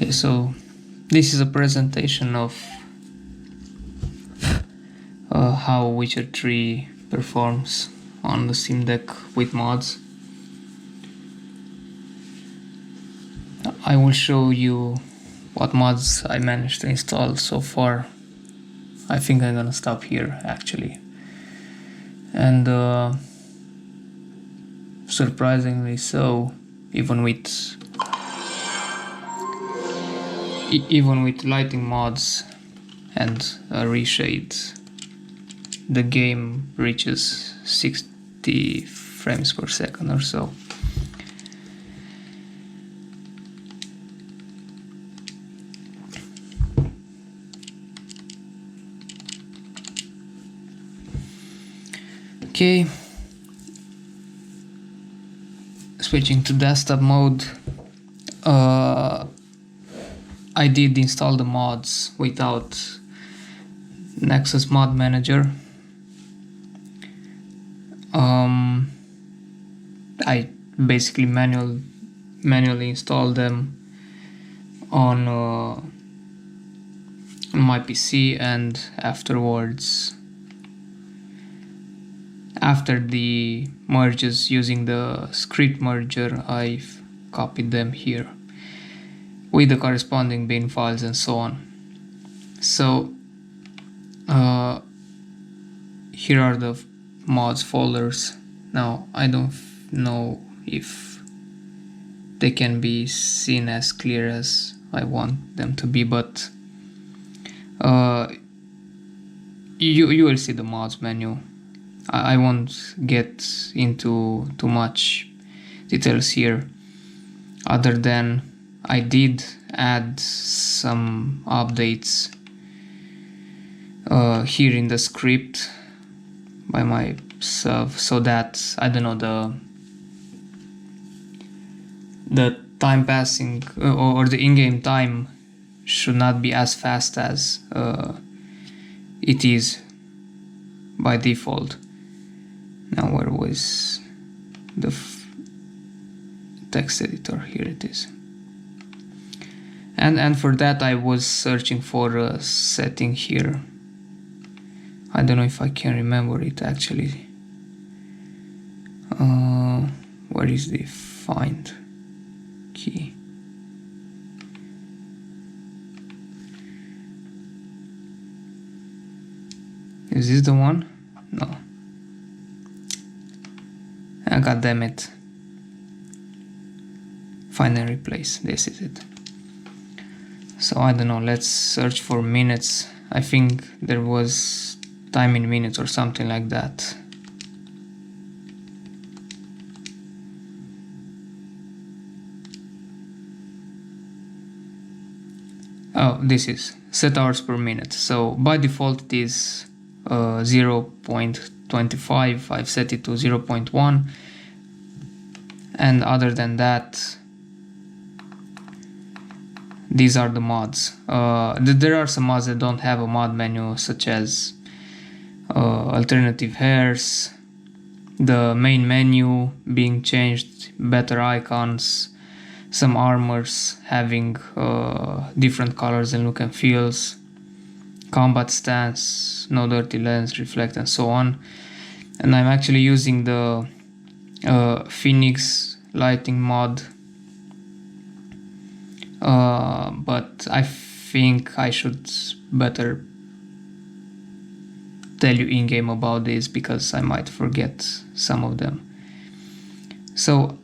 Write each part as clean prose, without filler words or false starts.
Okay, so this is a presentation of how Witcher 3 performs on the Steam Deck with mods. I will show you what mods I managed to install so far. I think I'm gonna stop here actually. And surprisingly so, even with lighting mods and a reshade, the game reaches 60 frames per second or so. Okay, switching to desktop mode. I did install the mods without Nexus Mod Manager. I basically manually installed them on my PC, and afterwards, after the merges using the script merger, I've copied them here with the corresponding bin files and so on. So here are the mods folders. Now I don't know if they can be seen as clear as I want them to be, but you will see the mods menu. I won't get into too much details here, other than I did add some updates here in the script by myself, so that, I don't know, the time passing or the in-game time should not be as fast as it is by default. Now, where was the text editor? Here it is. And for that I was searching for a setting here. I don't know if I can remember it actually. Where is the find key? Is this the one? No. God damn it. Find and replace. This is it. So I don't know, let's search for minutes. I think there was time in minutes or something like that. Oh, this is set hours per minute. So by default it is 0.25. I've set it to 0.1. And other than that, these are the mods. There are some mods that don't have a mod menu, such as alternative hairs, the main menu being changed, better icons, some armors having different colors and look and feels, combat stance, no dirty lens, reflect, and so on. And I'm actually using the Phoenix lighting mod, but I think I should better tell you in-game about this, because I might forget some of them. So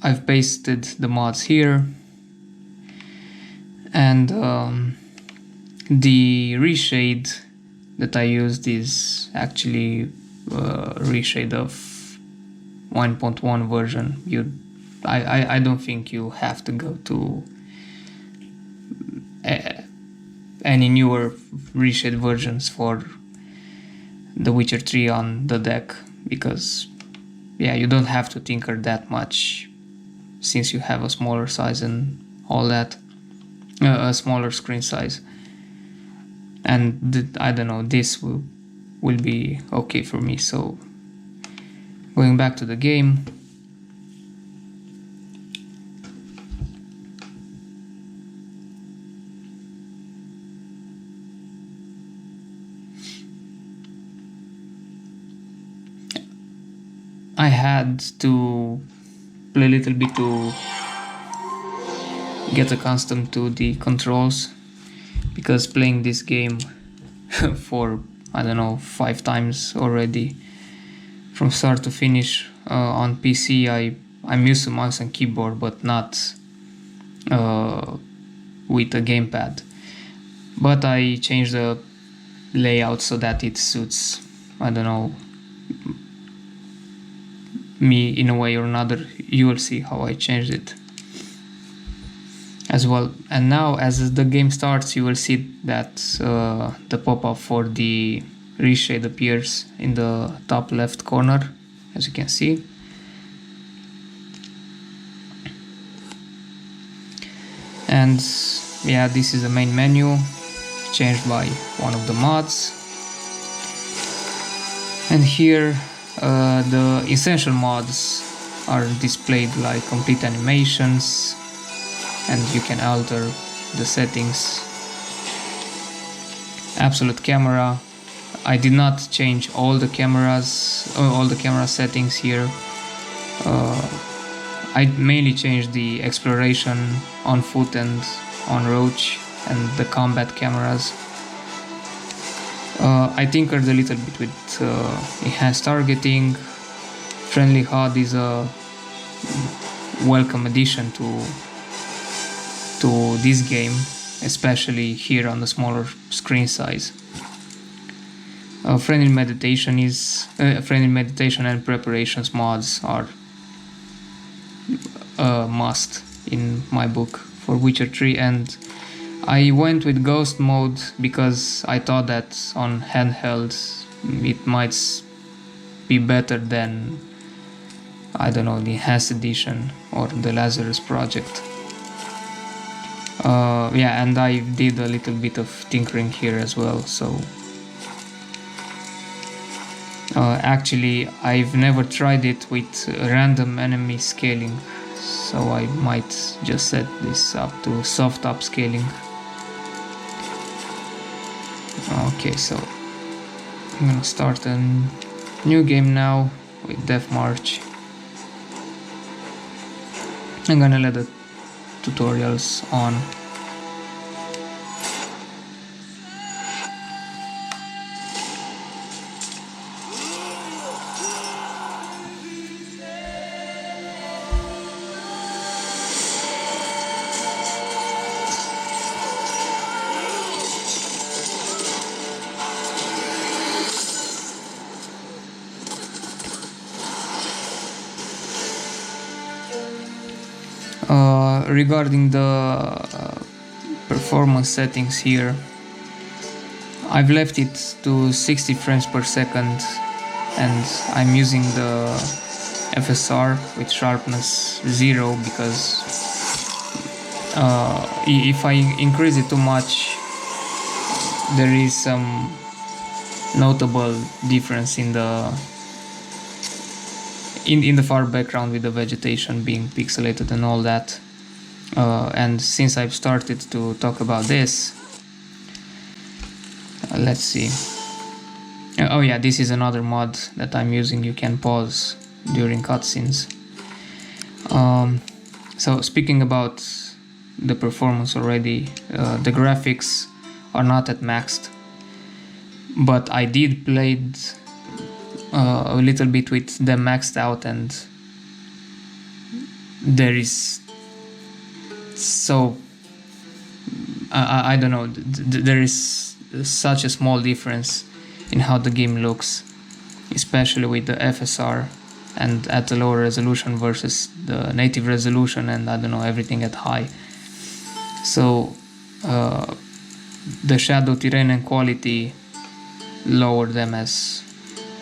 I've pasted the mods here, and the reshade that I used is actually reshade of 1.1 version. I don't think you have to go to any newer reshade versions for The Witcher 3 on the deck, because yeah, you don't have to tinker that much since you have a smaller size and all that, a smaller screen size. And I don't know, this will be okay for me. So going back to the game, had to play a little bit to get accustomed to the controls, because playing this game for, I don't know, 5 times already from start to finish on PC, I'm used to mouse and keyboard, but not with a gamepad. But I changed the layout so that it suits, I don't know, me in a way or another. You will see how I changed it as well. And now as the game starts, you will see that the pop-up for the reshade appears in the top left corner, as you can see. And yeah, this is the main menu, changed by one of the mods. And here the essential mods are displayed like complete animations, and you can alter the settings. Absolute camera, I did not change all the cameras, all the camera settings here. I mainly changed the exploration, on foot and on roach, and the combat cameras. I tinkered a little bit with enhanced targeting. Friendly HUD is a welcome addition to this game, especially here on the smaller screen size. Friendly meditation and preparations mods are a must in my book for Witcher 3, and I went with ghost mode because I thought that on handheld it might be better than, I don't know, the enhanced edition or the Lazarus project. Yeah, and I did a little bit of tinkering here as well. So actually I've never tried it with random enemy scaling, so I might just set this up to soft upscaling. Okay, so I'm gonna start a new game now with Death March. I'm gonna let the tutorials on. Regarding the performance settings here, I've left it to 60 frames per second, and I'm using the FSR with sharpness 0 because if I increase it too much, there is some notable difference in the far background with the vegetation being pixelated and all that. And since I've started to talk about this, let's see. Oh yeah, this is another mod that I'm using. You can pause during cutscenes. So speaking about the performance already, the graphics are not at maxed, but I did play a little bit with them maxed out, and there is so I don't know, there is such a small difference in how the game looks, especially with the FSR and at the lower resolution versus the native resolution, and I don't know, everything at high. So the shadow terrain and quality, lower them as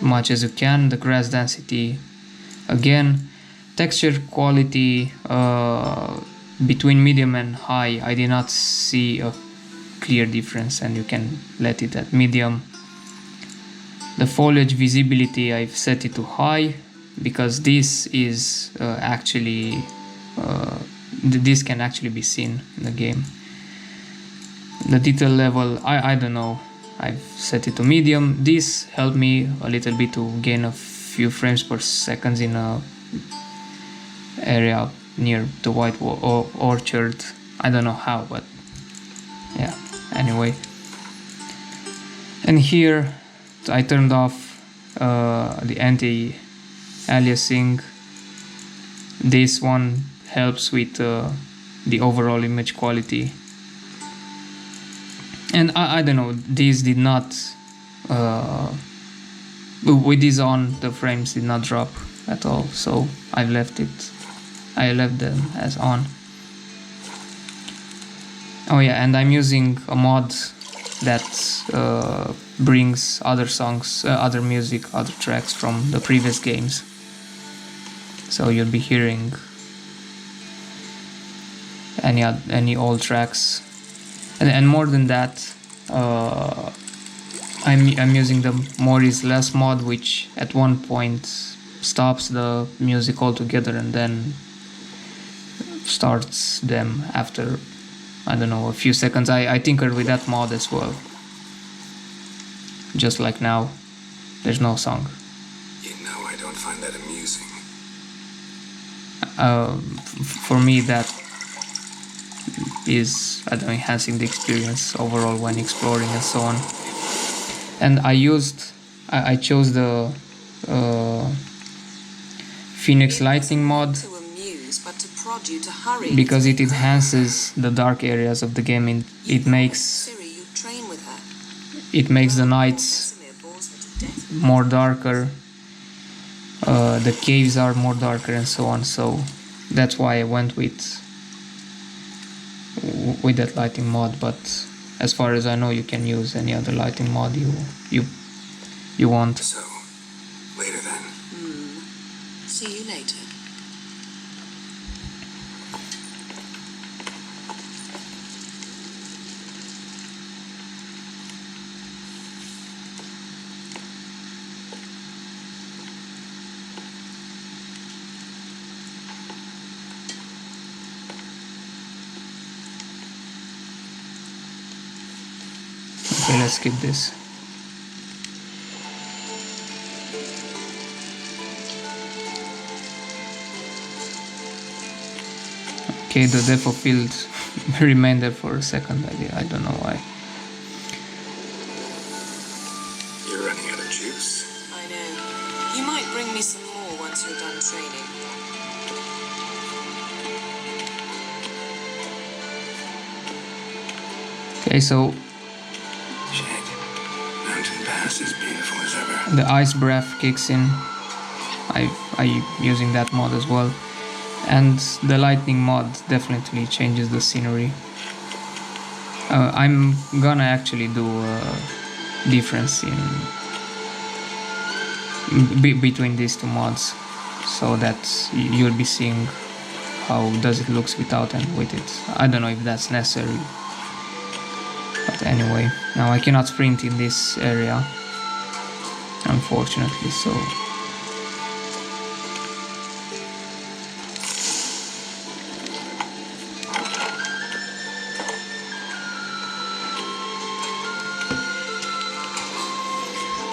much as you can. The grass density, again, texture quality between medium and high, I did not see a clear difference, and you can let it at medium. The foliage visibility, I've set it to high because this is actually this can actually be seen in the game. The detail level, I don't know, I've set it to medium. This helped me a little bit to gain a few frames per second in a area near the Orchard. I don't know how, but yeah, anyway. And here I turned off the anti-aliasing. This one helps with the overall image quality. And I don't know, these did not, with this on, the frames did not drop at all, so I left them as on. Oh yeah, and I'm using a mod that brings other songs, other music, other tracks from the previous games. So you'll be hearing any old tracks, and more than that, I'm using the more is less mod, which at one point stops the music altogether and then starts them after, I don't know, a few seconds. I tinkered with that mod as well. Just like now, there's no song. You know I don't find that amusing. For me, that is, I don't know, enhancing the experience overall when exploring and so on. And I chose the Phoenix Lightning mod because it enhances the dark areas of the game. It makes the nights more darker, the caves are more darker and so on, so that's why I went with that lighting mod. But as far as I know, you can use any other lighting mod you want. So, later then. See you later. Okay, let's skip this. Okay, the depth field remained there for a second. I don't know why. You're running out of juice. I know. You might bring me some more once you're done training. Okay, so As beautiful as ever. the ice breath kicks in. I'm using that mod as well, and the lightning mod definitely changes the scenery. I'm gonna actually do a difference in between these two mods, so that you'll be seeing how does it looks without and with it. I don't know if that's necessary, but anyway, now I cannot sprint in this area, unfortunately, so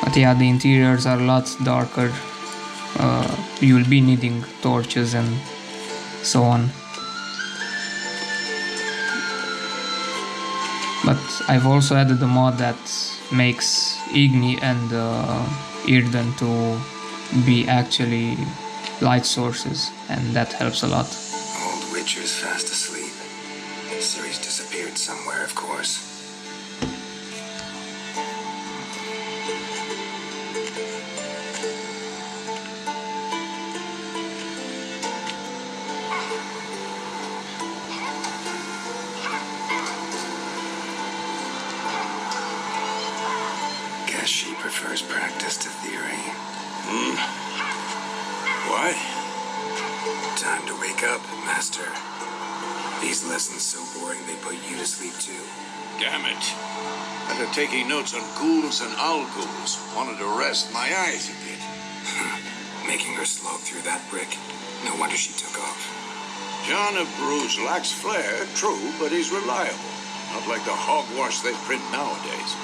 but yeah, the interiors are a lot darker. You'll be needing torches and so on, but I've also added a mod that makes Igni and Irden to be actually light sources, and that helps a lot. Old Witcher's fast asleep. Ciri's disappeared somewhere, of course. Guess she prefers practice to theory. What? Time to wake up, Master. These lessons so boring they put you to sleep too. Damn it. After taking notes on ghouls and owl-ghouls, wanted to rest my eyes a bit. Making her slog through that brick. No wonder she took off. John of Bruges lacks flair, true, but he's reliable. Not like the hogwash they print nowadays.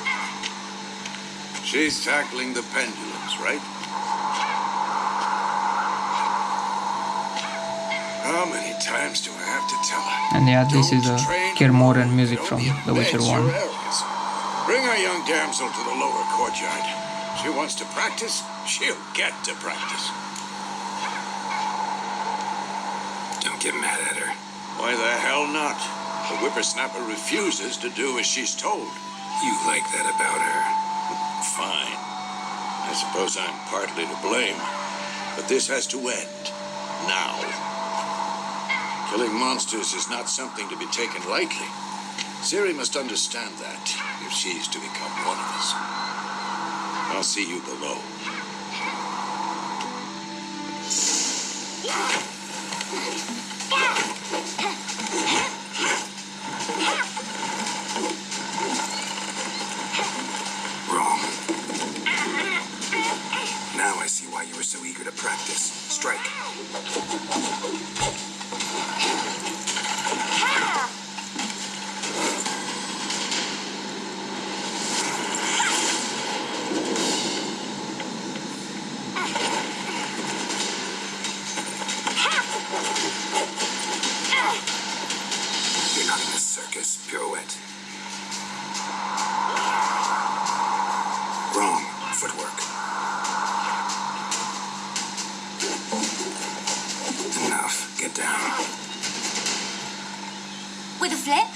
She's tackling the pendulums, right? How many times do I have to tell her? And yeah, this is a Kermoren music It from only The Witcher embeds 1. your errors. Bring our young damsel to the lower courtyard. She wants to practice, she'll get to practice. Don't get mad at her. Why the hell not? The whippersnapper refuses to do as she's told. You like that about her. Fine. I suppose I'm partly to blame. But this has to end. Now. Killing monsters is not something to be taken lightly. Ciri must understand that if she's to become one of us. I'll see you below. Wrong. Now I see why you were so eager to practice. Strike. You're not in a circus. Pirouette. Wrong. Footwork. Enough. Get down. With a flip?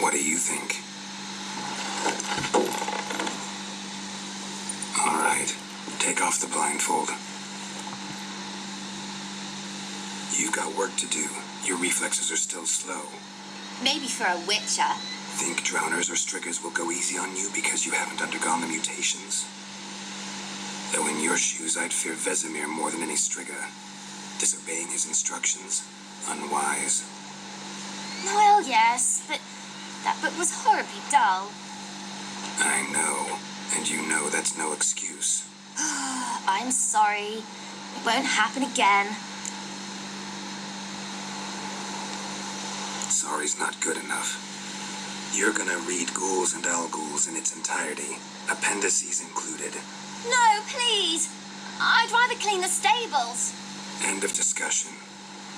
What do you think? All right. Take off the blindfold. You've got work to do. Your reflexes are still slow. Maybe for a witcher. Think drowners or striggers will go easy on you because you haven't undergone the mutations? Though in your shoes, I'd fear Vesemir more than any strigger. Disobeying his instructions? Unwise. Well, yes, but that book was horribly dull. I know. And you know that's no excuse. I'm sorry. It won't happen again. Sorry's not good enough. You're gonna read Ghouls and Al-Ghouls in its entirety, appendices included. No, please. I'd rather clean the stables. End of discussion.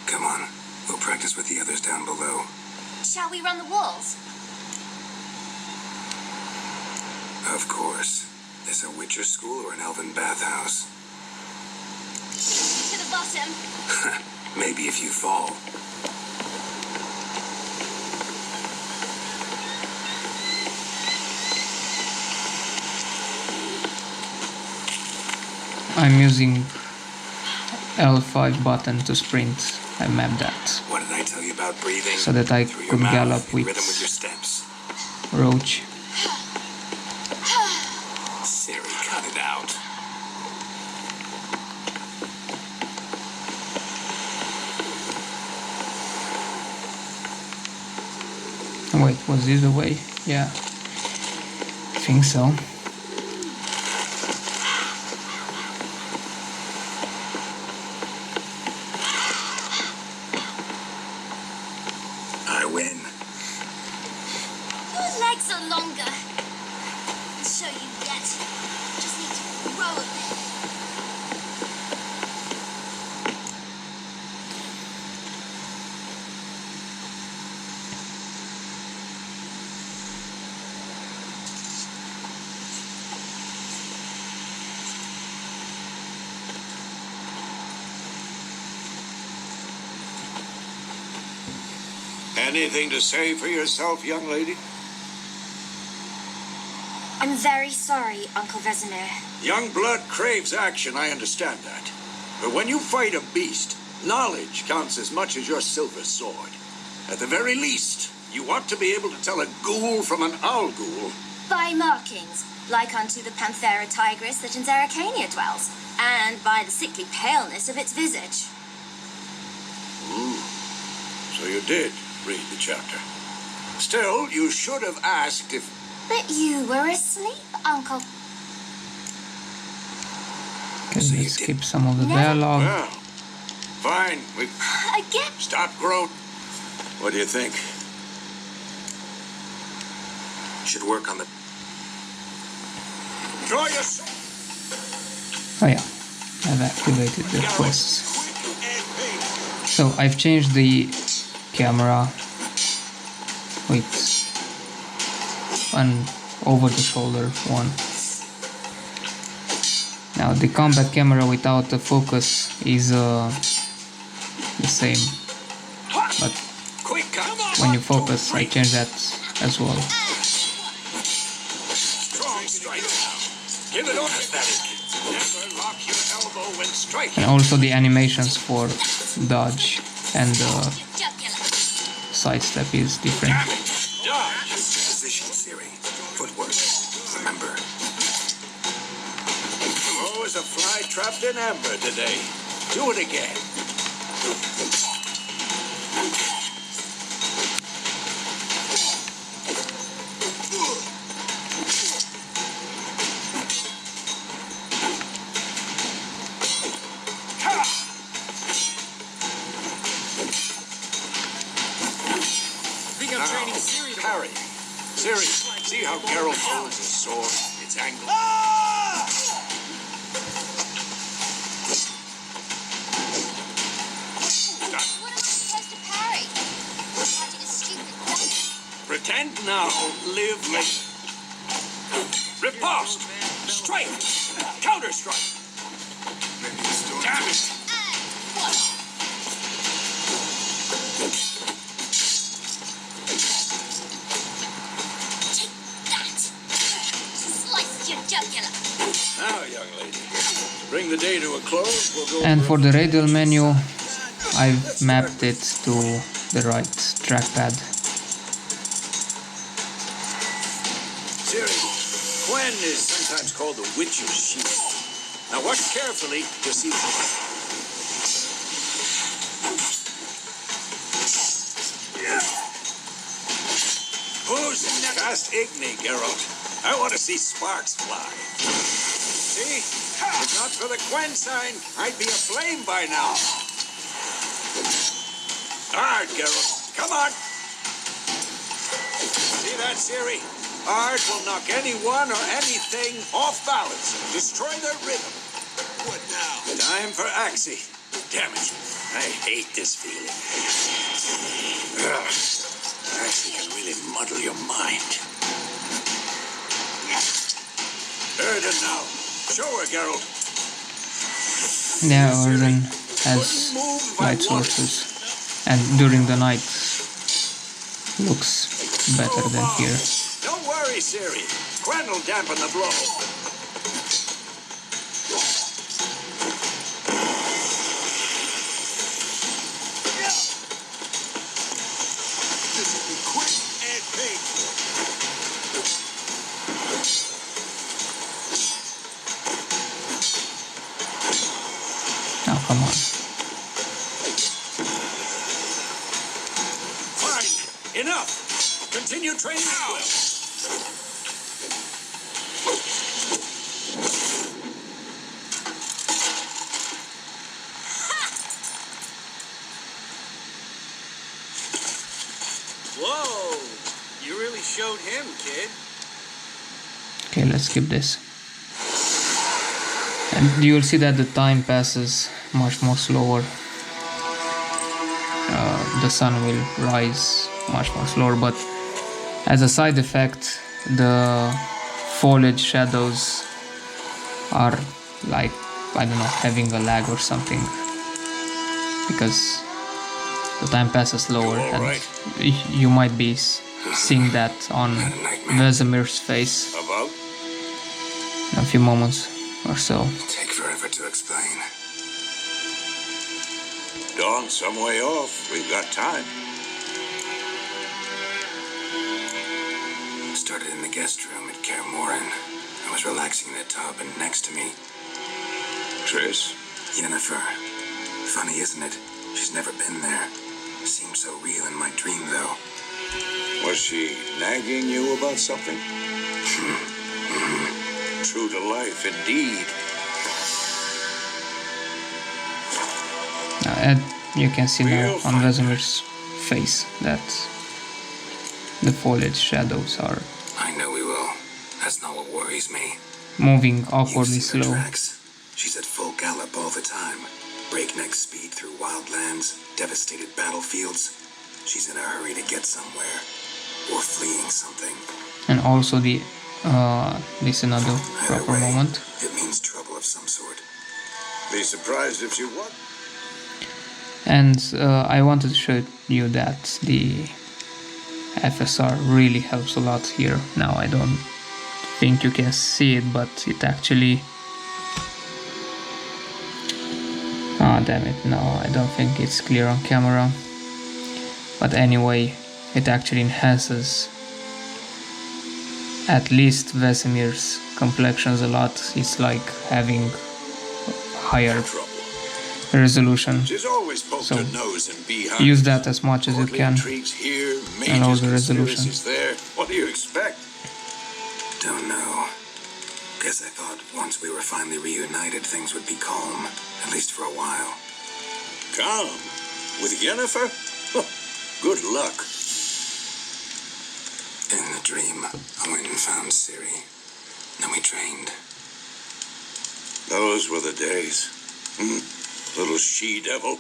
Come on, we'll practice with the others down below. Shall we run the walls? Of course. Is a Witcher school or an elven bathhouse? To the bottom. Maybe if you fall. I'm using L5 button to sprint. I mapped that What did I tell you about breathing? so that I Through your could mouth, gallop in with rhythm with your steps. Roach. Ciri, cut it out. Wait, was this the way? Yeah. I think so. I win. Your legs are longer. I'll show you yet. Just need to grow a bit. Anything to say for yourself, young lady? I'm very sorry, Uncle Vesemir. Young blood craves action, I understand that. But when you fight a beast, knowledge counts as much as your silver sword. At the very least, you ought to be able to tell a ghoul from an owl ghoul. By markings, like unto the Panthera tigris that in Zeracania dwells, and by the sickly paleness of its visage. So you did read the chapter. Still, you should have asked if... But you were asleep, Uncle. Okay, So you let's did- skip some of the Never- dialogue. Well, fine. We Again? stop groan. What do you think? Should work on the... Draw your sword. Oh yeah, I've activated the quests. Quick and painful. So I've changed the camera with an over-the-shoulder one. Now the combat camera without the focus is the same, but when you focus I change that as well. And also the animations for dodge and sidestep is different. Position, Siri. Footwork. Remember. Oh, is a fly trapped in amber today. Do it again. Harry, Siri, see how Geralt holds his sword? It's angled. What am I supposed to parry? Fighting a stupid duck. Pretend now, live later. Riposte! Strike! Counter-strike! Damn it! Now, young lady, to bring the day to a close, we'll go. And for the radial menu, I've mapped it to the right trackpad. Siri, Gwen is sometimes called the Witcher's Sheep. Now watch carefully to see. Who's fast Igni, Geralt? I want to see sparks fly. See? If not for the Gwen sign, I'd be aflame by now. Hard, Geralt. Come on. See that, Siri? Art will knock anyone or anything off balance. Destroy their rhythm. What now? Time for Axie. Damn it. I hate this feeling. Ugh. Axie can really muddle your mind. Erden now. Show her, Geralt. Yeah, Erden has light sources, and during the night looks better than here. Don't worry, Siri. Gwen will dampen the blow. This will be quick and painful. Now, come on. Fine. Enough. Continue training well. Whoa! You really showed him, kid. Okay, let's skip this. And you'll see that the time passes much more slower. The sun will rise much more slower, but as a side effect, the foliage shadows are like, I don't know, having a lag or something, because the time passes slower, and you might be seeing that on Vesemir's face About? in a few moments or so. Take forever to explain. Dawn's some way off. We've got time. Started in the guest room at Kaer Morhen. I was relaxing in the tub, and next to me, Triss? Yennefer. Funny, isn't it? She's never been there. Seemed so real in my dream, though. Was she nagging you about something? True to life, indeed. And you can see now on Vesemir's face that the foliage shadows are I know we will. That's not what worries me. moving You've awkwardly seen her slow. tracks. She's at full gallop all the time. breakneck speed through wildlands, devastated battlefields. She's in a hurry to get somewhere, or fleeing something. And also the this another Either proper way, moment. it means trouble of some sort. Be surprised if you what? And I wanted to show you that the FSR really helps a lot here. Now I don't think you can see it, but it actually... Ah, damn it, no, I don't think it's clear on camera. But anyway, it actually enhances at least Vesemir's complexions a lot. It's like having higher Trouble. resolution. She's always poked So, her nose in beehives. use that as much as you Courtly can. intrigues here, And lower mages the resolution. conspiracies there. What do you expect? Don't know. Guess I thought once we were finally reunited, things would be calm, at least for a while. Calm? With Yennefer? Good luck. In the dream, I went and found Ciri. Then we trained. Those were the days. Little she-devil.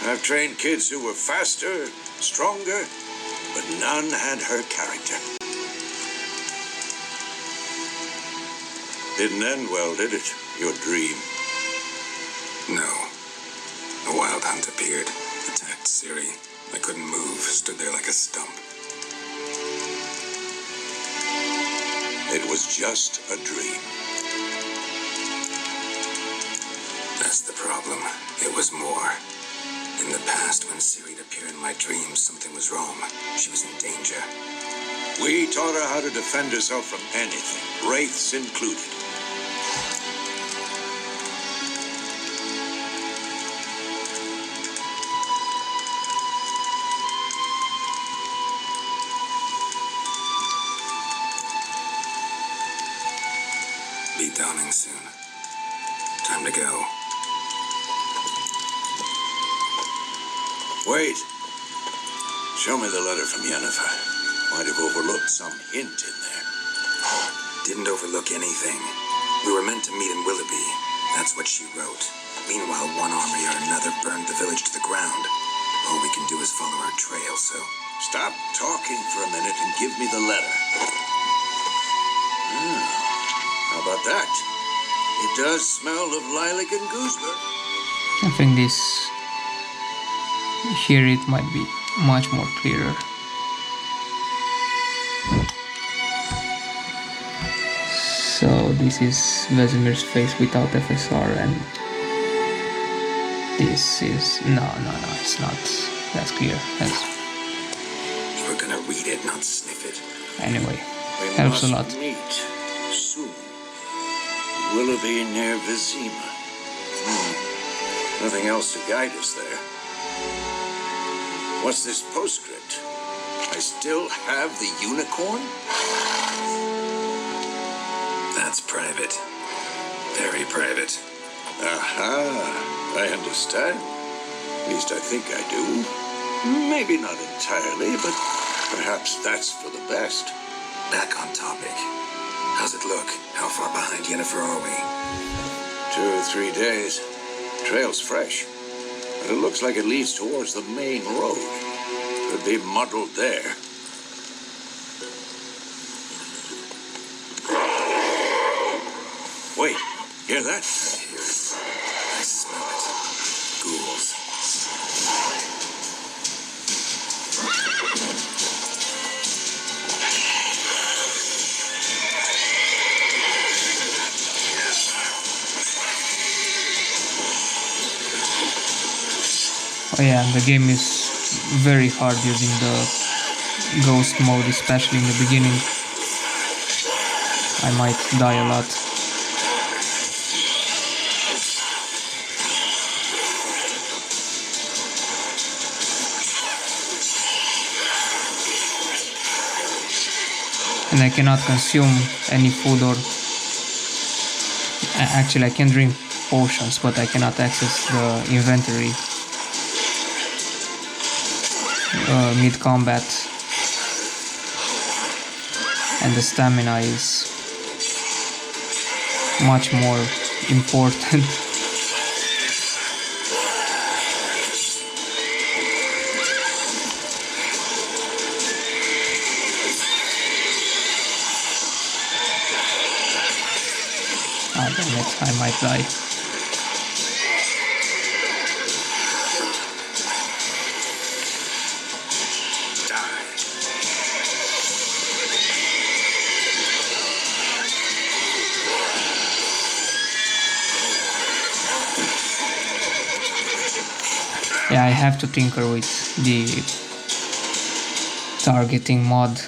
I've trained kids who were faster, stronger, but none had her character. Didn't end well, did it? Your dream. No. A wild hunt appeared, attacked Ciri. I couldn't move, stood there like a stump. It was just a dream. That's the problem. It was more. In the past, when Ciri'd appear in my dreams, something was wrong. She was in danger. We taught her how to defend herself from anything, wraiths included. Be dawning soon. Time to go. Wait. Show me the letter from Yennefer. Might have overlooked some hint in there. Didn't overlook anything. We were meant to meet in Willoughby. That's what she wrote. Meanwhile, one army or another burned the village to the ground. All we can do is follow her trail, so... Stop talking for a minute and give me the letter. How about that? It does smell of lilac and gooseberry. I think this... Here it might be much more clearer. So this is Vesemir's face without FSR, and this is... No, it's not. That's clear. You were gonna read it, not sniff it. Anyway, We helps a must lot. meet soon. Willoughby near Vizima. Nothing else to guide us there. What's this postscript? I still have the unicorn? That's private. Very private. Aha, I understand. At least I think I do. Maybe not entirely, but perhaps that's for the best. Back on topic. How's it look? How far behind Yennefer are we? 2 or 3 days. Trail's fresh, but it looks like it leads towards the main road. Could be muddled there. Wait, hear that? I hear it. I smell it. Ghouls. Oh yeah, the game is very hard using the ghost mode, especially in the beginning. I might die a lot. And I cannot consume any food or... Actually, I can drink potions, but I cannot access the inventory mid-combat. And the stamina is much more important. might die. Yeah, I have to tinker with the targeting mod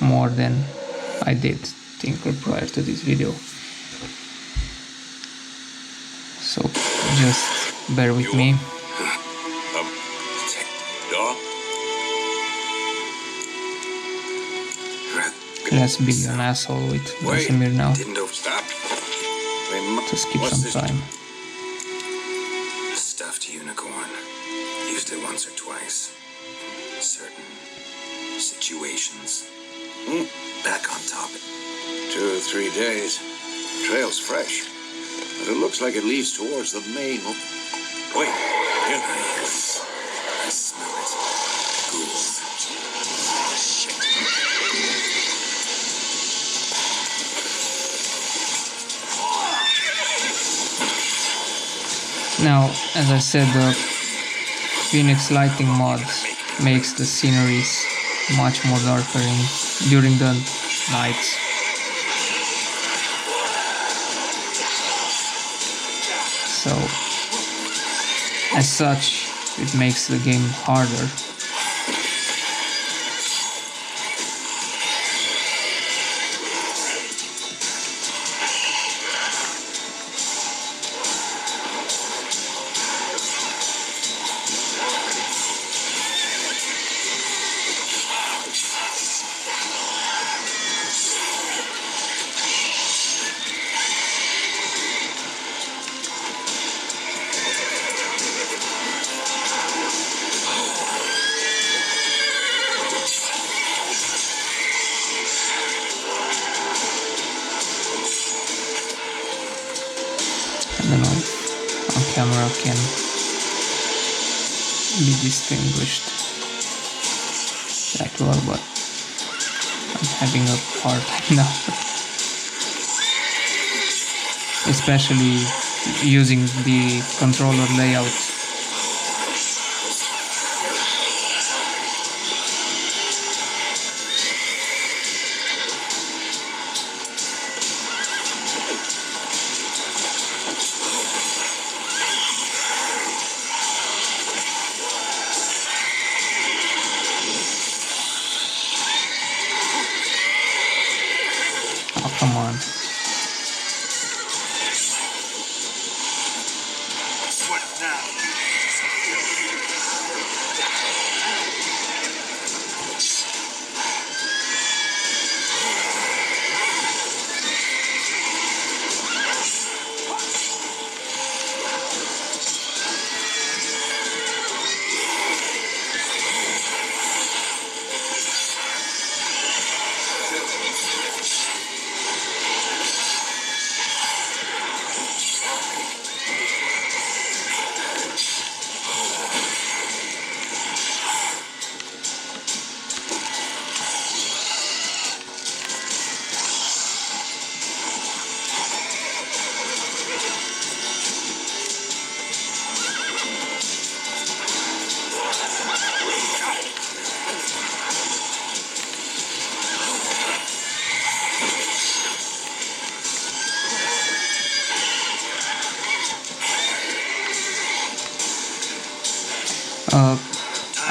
more than I did tinker prior to this video. So just bear with me. Let's be an asshole with Vesemir now to skip some time. Stuffed unicorn. Used it once or twice. Certain situations. Back on topic. 2 or 3 days. Trail's fresh. But it looks like it leads towards the main... Wait. Here. I smell it. Ghouls. Shit. Now, as I said, the Phoenix lighting mod makes the sceneries much more darker during the nights. So, as such, it makes the game harder. I don't know if on camera can be distinguished that well, but I'm having a hard time now. Especially using the controller layout. Oh, come on. What now?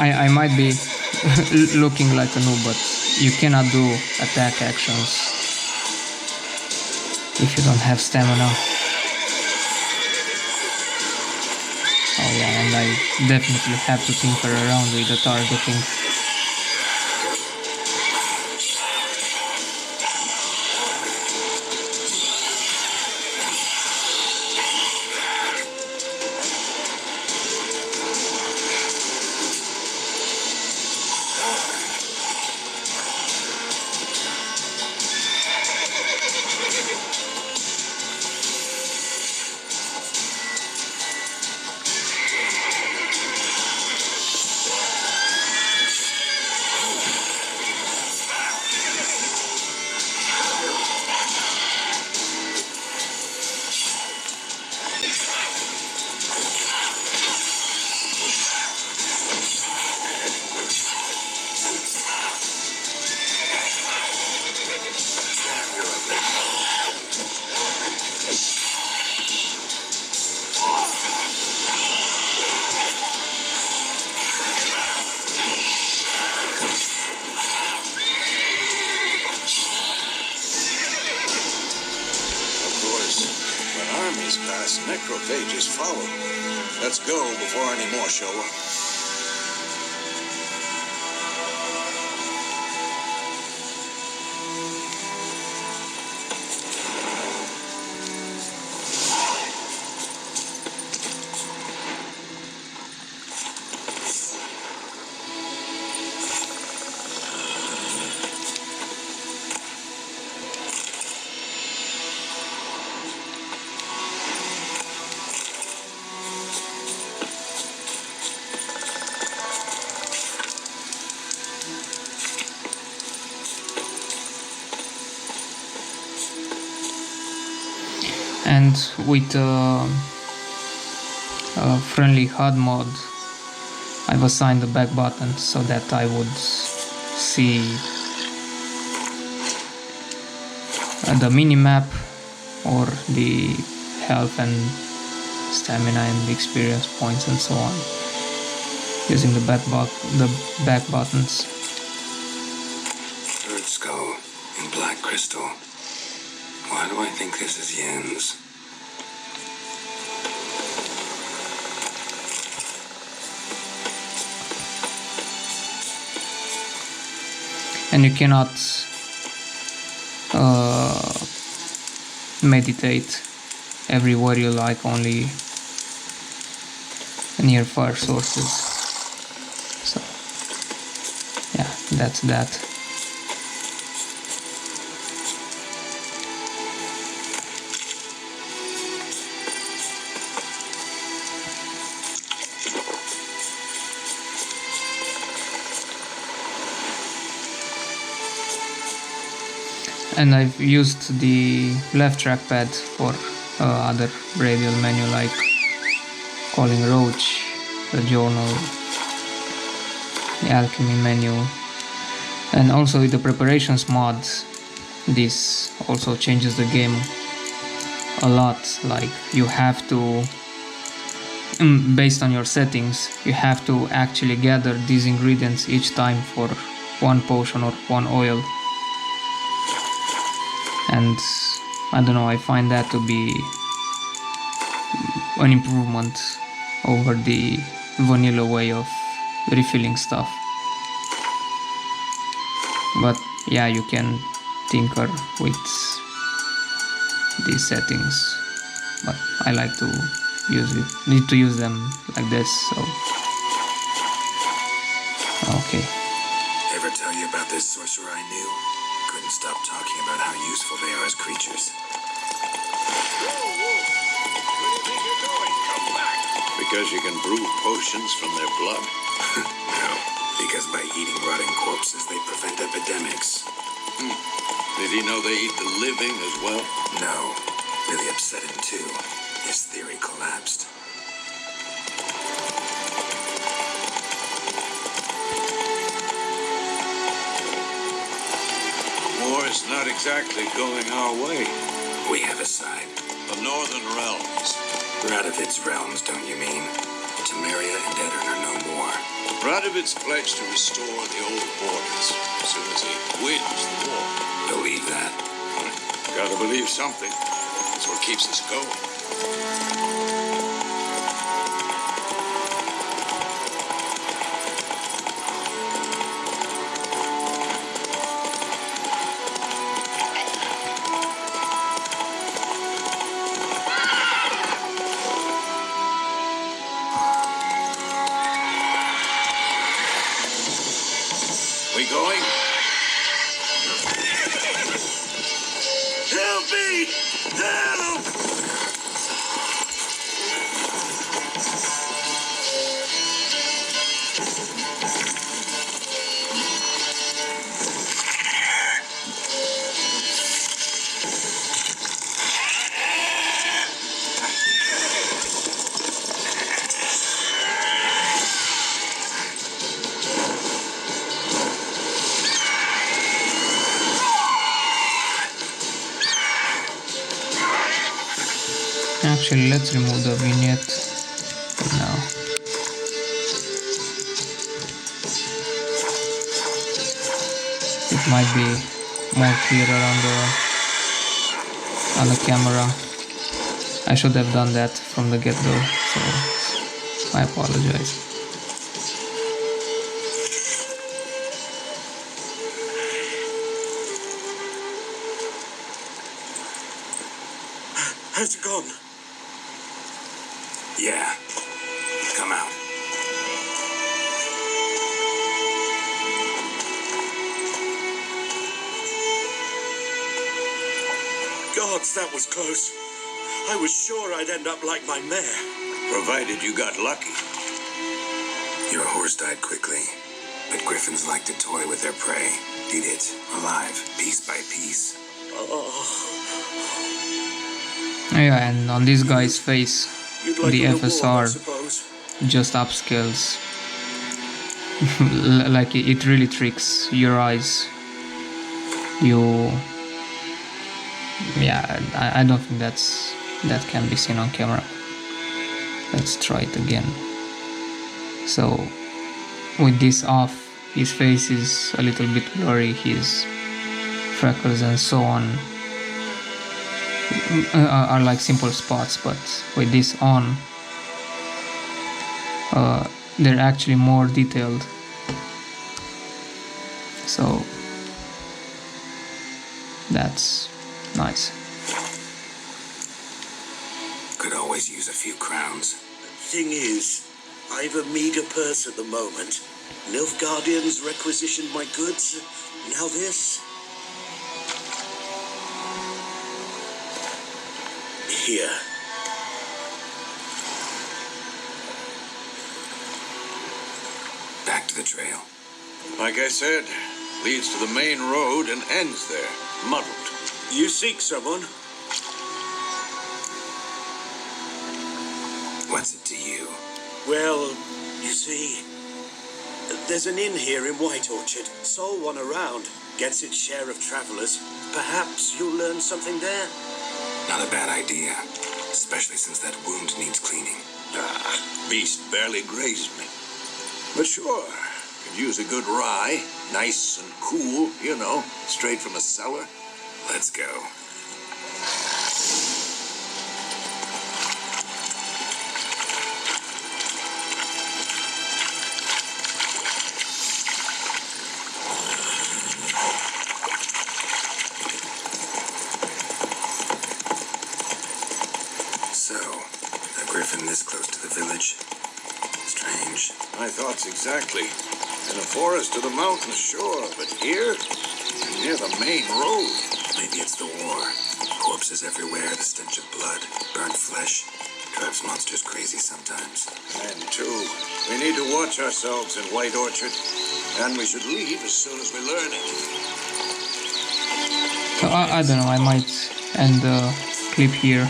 I might be looking like a noob, but you cannot do attack actions if you don't have stamina. Oh yeah, and I definitely have to tinker around with the targeting. They just follow. Let's go before any more show up. And with a friendly HUD mod, I've assigned the back button so that I would see the mini-map or the health and stamina and experience points and so on, using the back buttons. Bird skull and black crystal. Why do I think this is Yen's? And you cannot meditate everywhere you like, only near fire sources. So yeah, that's that. And I've used the left trackpad for other radial menu like calling roach, the journal, the alchemy menu, and also with the preparations mod. This also changes the game a lot. Like you have to, based on your settings, you have to actually gather these ingredients each time for one potion or one oil. And I don't know, I find that to be an improvement over the vanilla way of refilling stuff. But yeah, you can tinker with these settings, but I like to need to use them like this, so okay. Ever tell you about this sorcerer I knew? Couldn't stop talking about how useful they are as creatures. Whoa, whoa. Where do you think you're going? Come back. Because you can brew potions from their blood? No, because by eating rotting corpses, they prevent epidemics. Did he know they eat the living as well? No, really upset him too. His theory collapsed. War's not exactly going our way. We have a side. The Northern Realms. Radovid's realms, don't you mean? Temeria and Edirn are no more. Radovid's pledged to restore the old borders as soon as he wins the war. Believe that? Gotta believe something. That's what keeps us going. We going? Help me! Help! Actually, let's remove the vignette now. It might be more clearer on the camera. I should have done that from the get-go, so I apologize. Has it gone? Yeah. Come out. Gods, that was close. I was sure I'd end up like my mare. Provided you got lucky. Your horse died quickly, but griffins like to toy with their prey. Eat it, alive, piece by piece. Oh, Yeah, and on this guy's face, you'd like the a reward, I FSR suppose. just upscales. Like it really tricks your eyes. Yeah, I don't think that can be seen on camera. Let's try it again. So with this off, his face is a little bit blurry, his freckles and so on are like simple spots, but with this on, they're actually more detailed. So that's nice. Could always use a few crowns. Thing is, I've a meager purse at the moment. Nilfgaardians requisitioned my goods. Now this. Here. Back to the trail. Like I said, leads to the main road and ends there, muddled. You seek someone? What's it to you? Well, you see, there's an inn here in White Orchard. Sole one around. Gets its share of travelers. Perhaps you'll learn something there. Not a bad idea, especially since that wound needs cleaning. Beast barely grazed me. But sure, could use a good rye. Nice and cool, you know, straight from a cellar. Let's go. So, a griffin this close to the village? Strange. My thoughts exactly. In a forest to the mountain, sure, but here, near the main road. Maybe it's the war. Corpses everywhere, the stench of blood, burnt flesh. Drives monsters crazy sometimes. And two, we need to watch ourselves in White Orchard, and we should leave as soon as we learn it. So I don't know, I might end the clip here.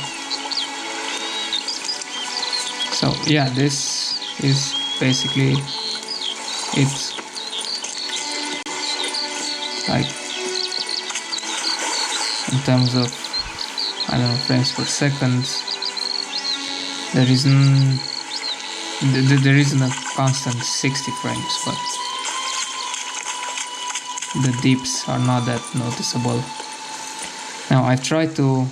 So yeah, this is basically it. Like in terms of, I don't know, frames per second, there isn't a constant 60 frames, but the dips are not that noticeable. Now I've tried to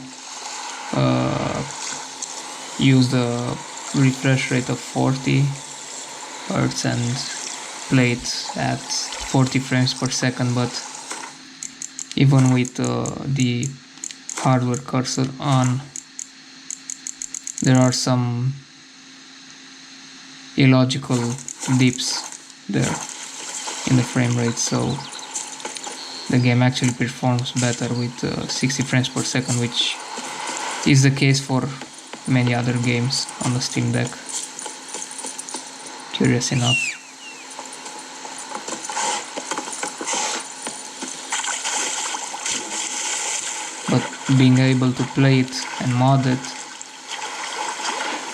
use the refresh rate of 40 Hz and play it at 40 frames per second, but even with the hardware cursor on, there are some illogical dips there in the frame rate, so the game actually performs better with 60 frames per second, which is the case for many other games on the Steam Deck. Curious enough. But being able to play it and mod it,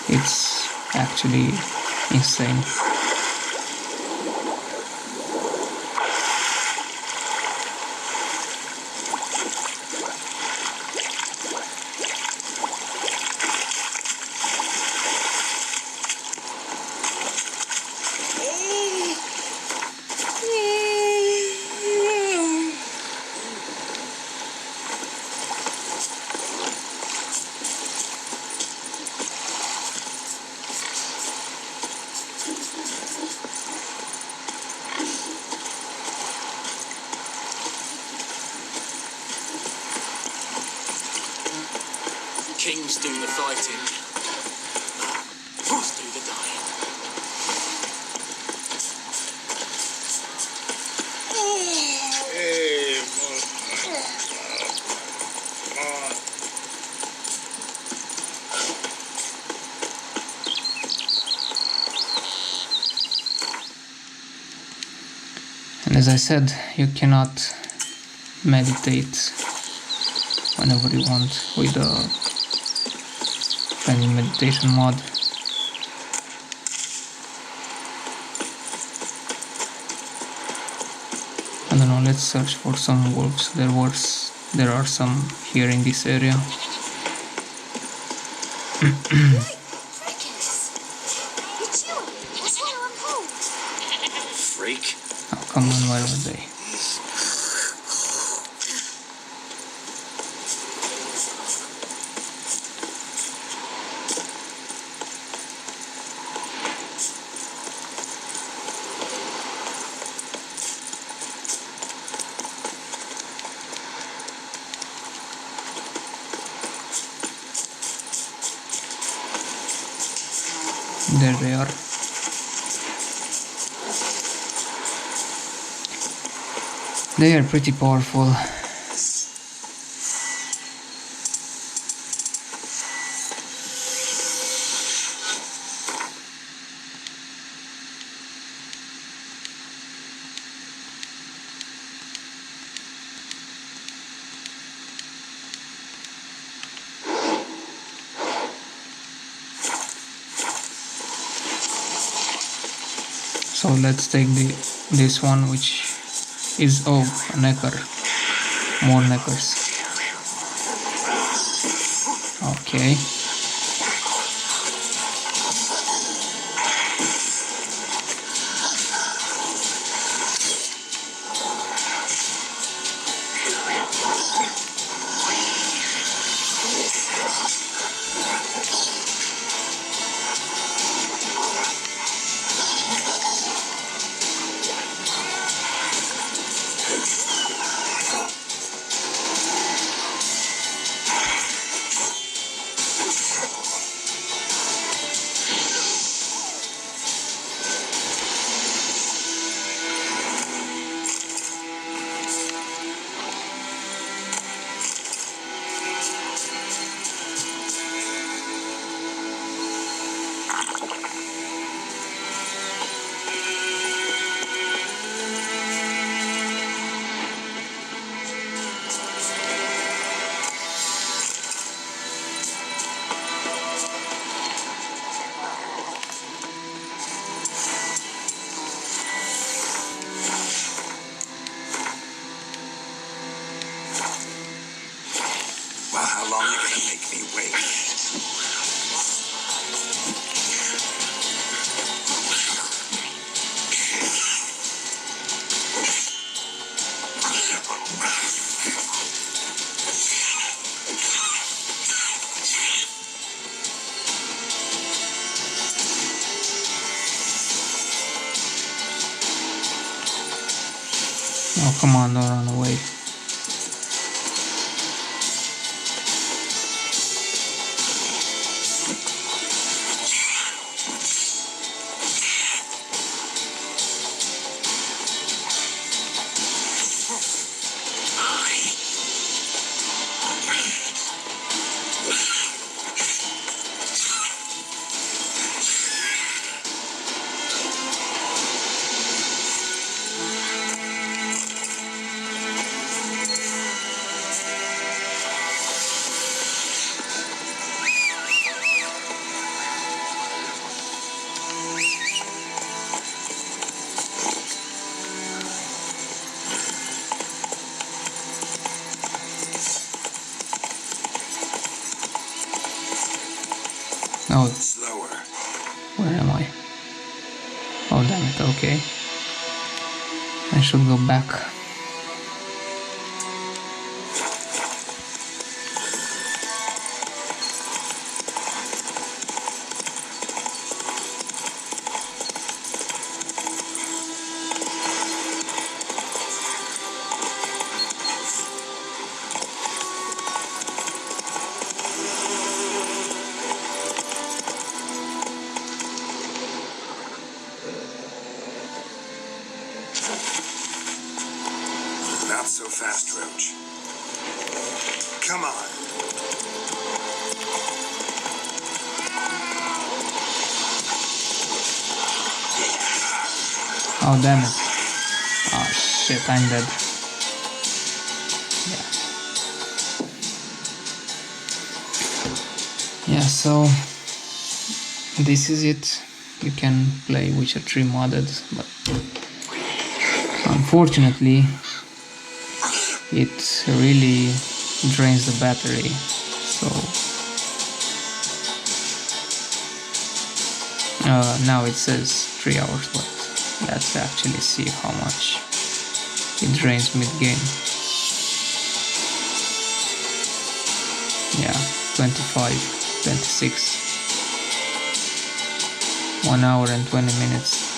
it's actually insane. Ladies do the fighting. Boys do the dying. Hey, come on. And as I said, you cannot meditate whenever you want with any meditation mod. I don't know, let's search for some wolves. There are some here in this area. Freak. Oh, come on, where are they? There they are. They are pretty powerful. So let's take this one, which is a necker. More neckers. Okay. Well, how long are you gonna make me wait? Oh, come on, don't run away. Oh, Slower. where am I? Oh, damn it, okay. I should go back. Not so fast, Roach. Come on. Oh, damn it. Oh, shit, I'm dead. Yeah, so this is it. You can play Witcher 3 modded, but unfortunately it really drains the battery, so now it says 3 hours, but let's actually see how much it drains mid-game. Yeah, 25, 26, 1 hour and 20 minutes.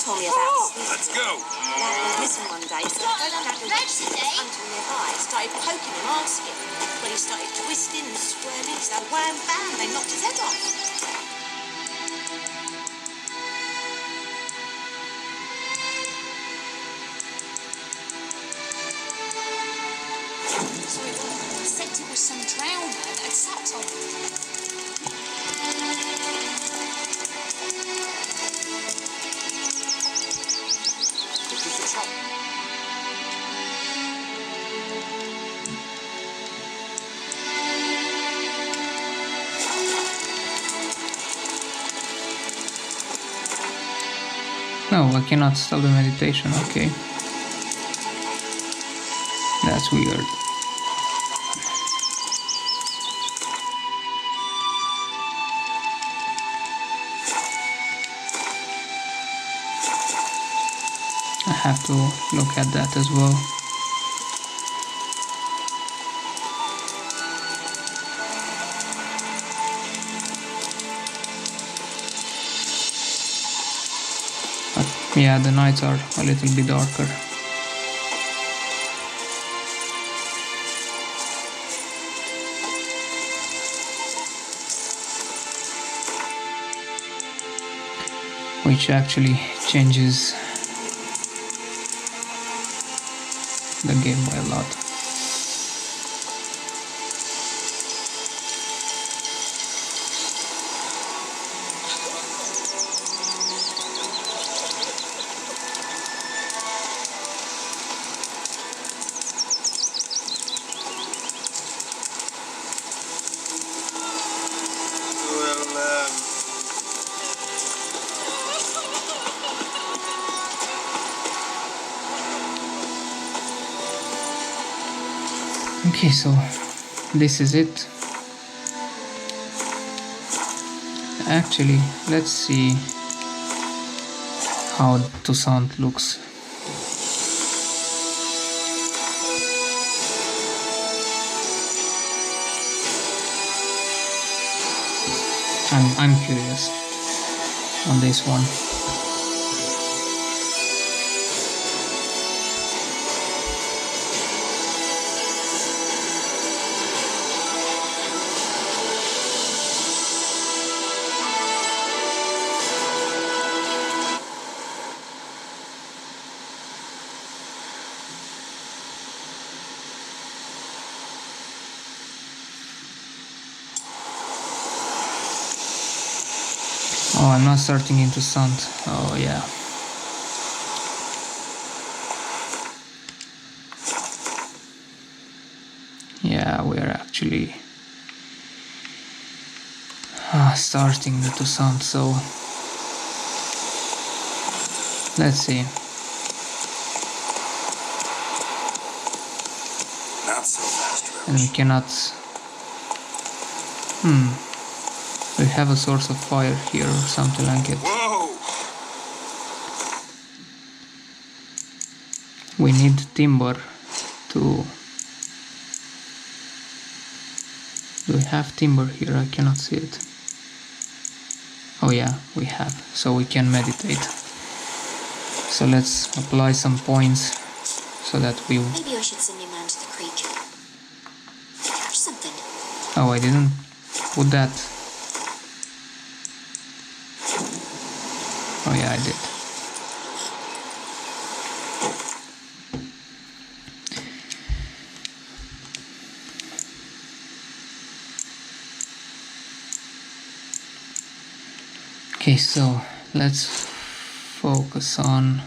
Told me about sleep. Let's go. Dad was missing one day, so I go down to until nearby. Started poking him, asking. But he started twisting and squirming, so wham bam, they knocked his head off. So he said it was some drowned man that had sat on him. No, I cannot stop the meditation, okay. That's weird. I have to look at that as well. Yeah, the nights are a little bit darker. Which actually changes the game by a lot. Okay, so this is it. Actually, let's see how Toussaint looks. I'm curious on this one. Oh, I'm not starting in Toussaint. Oh yeah. Yeah, we're actually starting the Toussaint, so let's see. Not so fast, And we Roach. cannot... We have a source of fire here or something like it. Whoa! We need timber to... Do we have timber here? I cannot see it. Oh yeah, we have. So we can meditate. So let's apply some points so that we... Maybe I should send him round to the creek. Catch something. Oh, I didn't put that. Oh yeah, I did. Okay, so let's focus on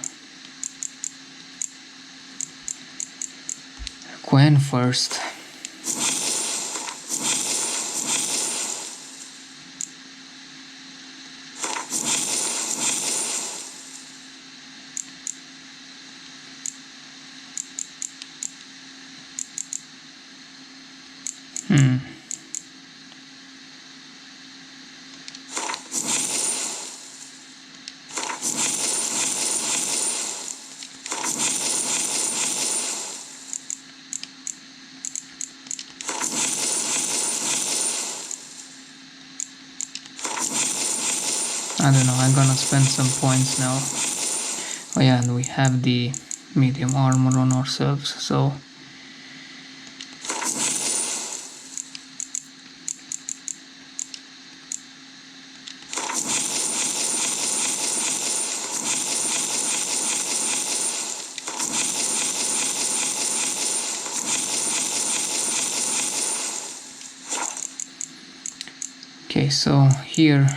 Gwen first. I don't know, I'm gonna spend some points now. Oh yeah, and we have the medium armor on ourselves, so... Okay, so here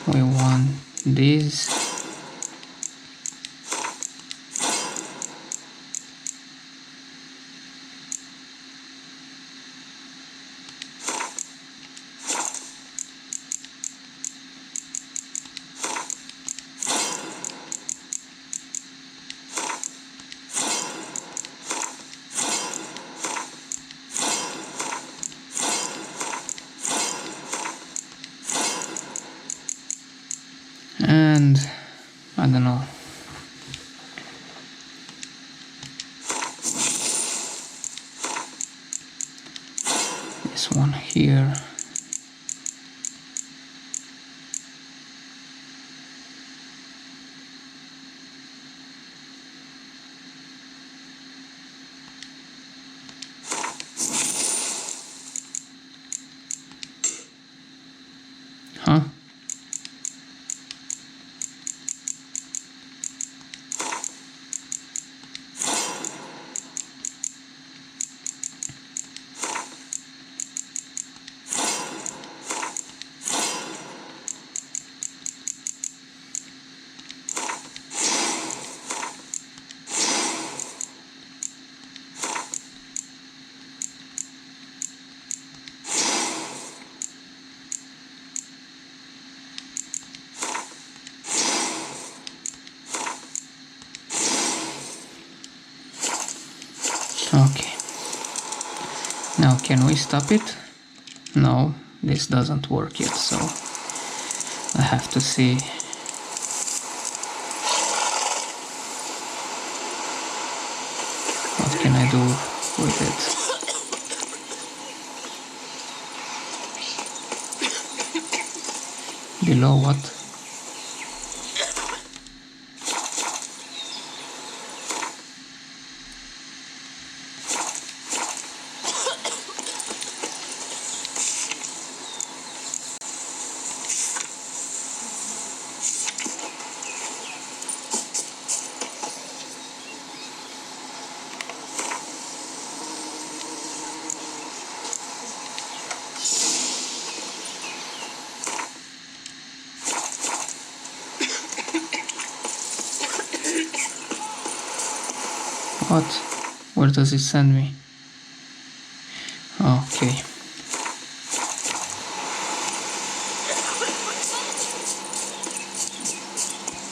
we want this. And I don't know. This one here. Huh? Can we stop it? No, this doesn't work yet, so I have to see. What can I do with it? Below what? What? Where does it send me? Okay.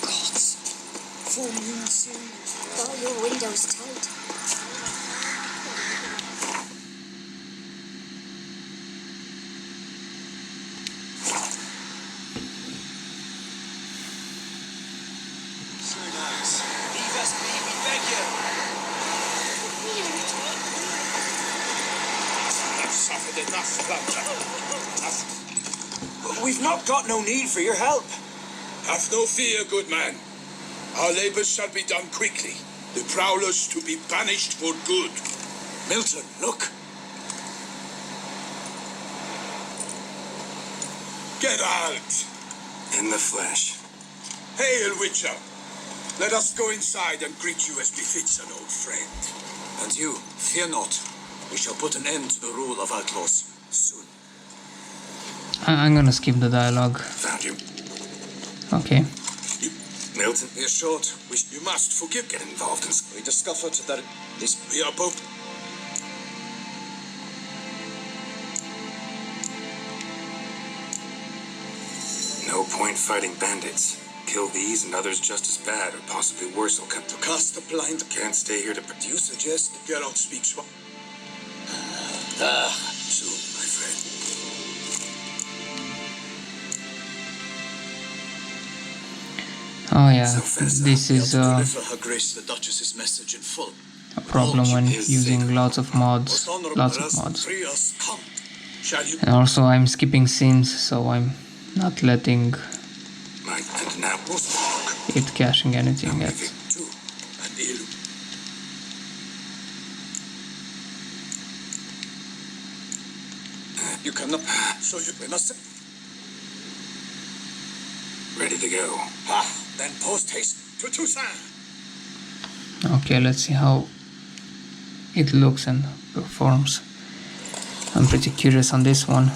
Gods, full moon soon. Bar your windows tight. Sir Knights, leave us be, we beg you. I've suffered enough, Plunder. We've not got no need for your help. Have no fear, good man. Our labors shall be done quickly. The prowlers to be banished for good. Milton, look. Get out! In the flesh. Hail, Witcher! Let us go inside and greet you as befits an old friend. And you, fear not. We shall put an end to the rule of outlaws soon. I'm gonna skip the dialogue. Found you. Okay. Milton, We are short. You must forgive. get involved in... We discovered that this... We are both. No point fighting bandits. Kill these and others just as bad, or possibly worse will come to... Cast the blind. Can't stay here to... Do you suggest Geralt speaks swap? Soon, my friend. Oh yeah, So fast, this is Deliver Her Grace the Duchess's message in full. a problem when is using sacred. lots of mods. Most honorable Lots of Ras, mods. free us, come. Shall you? And also I'm skipping scenes, so I'm not letting My and now... it caching anything yet. Two. And ill. You cannot... So you must... Ready to go. Then post haste to Toussaint. Okay, let's see how it looks and performs. I'm pretty curious on this one.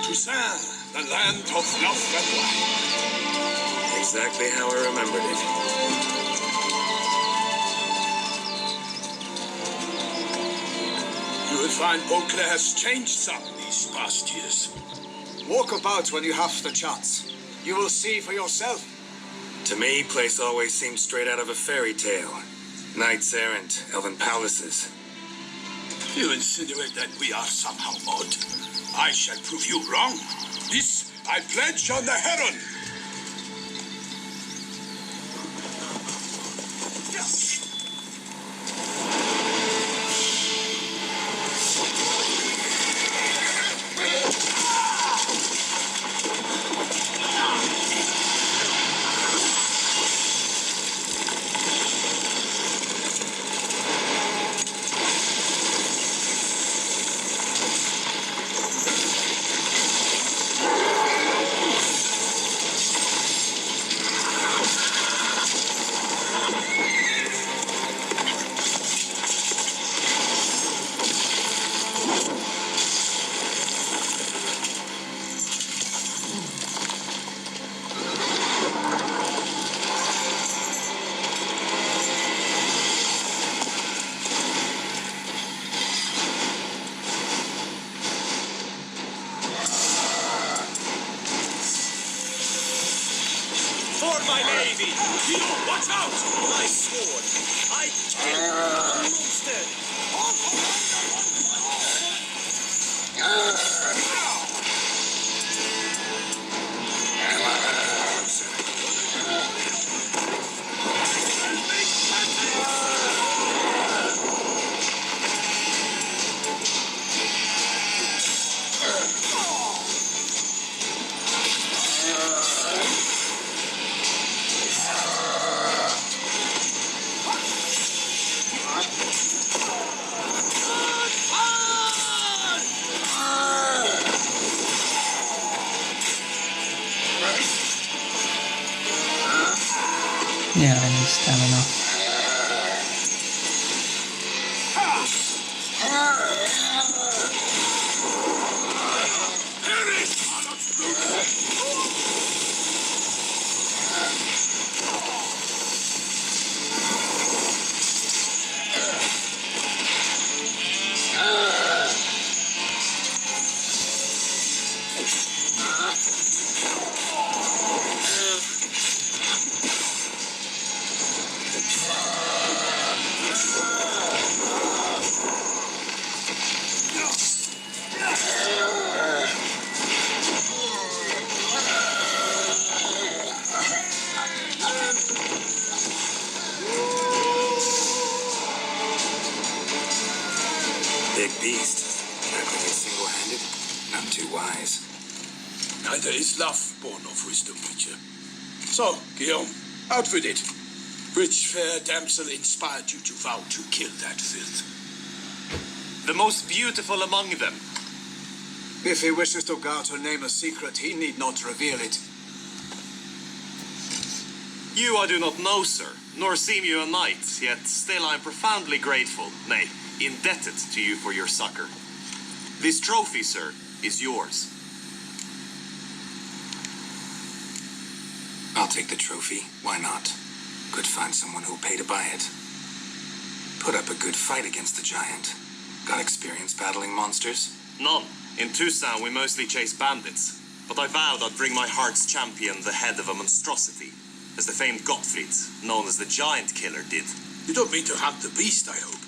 Toussaint, the land of love and wine. Exactly how I remembered it. You will find Beauclair has changed some these past years. Walk about when you have the chance. You will see for yourself. To me, place always seemed straight out of a fairy tale. Knights errant, elven palaces. You insinuate that we are somehow odd. I shall prove you wrong. This I pledge on the Heron. for my lady! You, watch out! My sword! I kill a monster! Yeah, I need stamina. Big beast. Tackling it single-handed? Not too wise. Neither is love born of wisdom, Witcher. So, Guillaume, out with it. Which fair damsel inspired you to vow to kill that filth? The most beautiful among them. If he wishes to guard her name a secret, he need not reveal it. You I do not know, sir, nor seem you a knight, yet still I am profoundly grateful, nay, indebted to you for your succor. This trophy, sir, is yours. I'll take the trophy. Why not? Could find someone who'll pay to buy it. Put up a good fight against the giant. Got experience battling monsters? None. In Toussaint we mostly chase bandits, but I vowed I'd bring my heart's champion the head of a monstrosity, as the famed Gottfried, known as the Giant Killer, did. You don't mean to hunt the beast, I hope.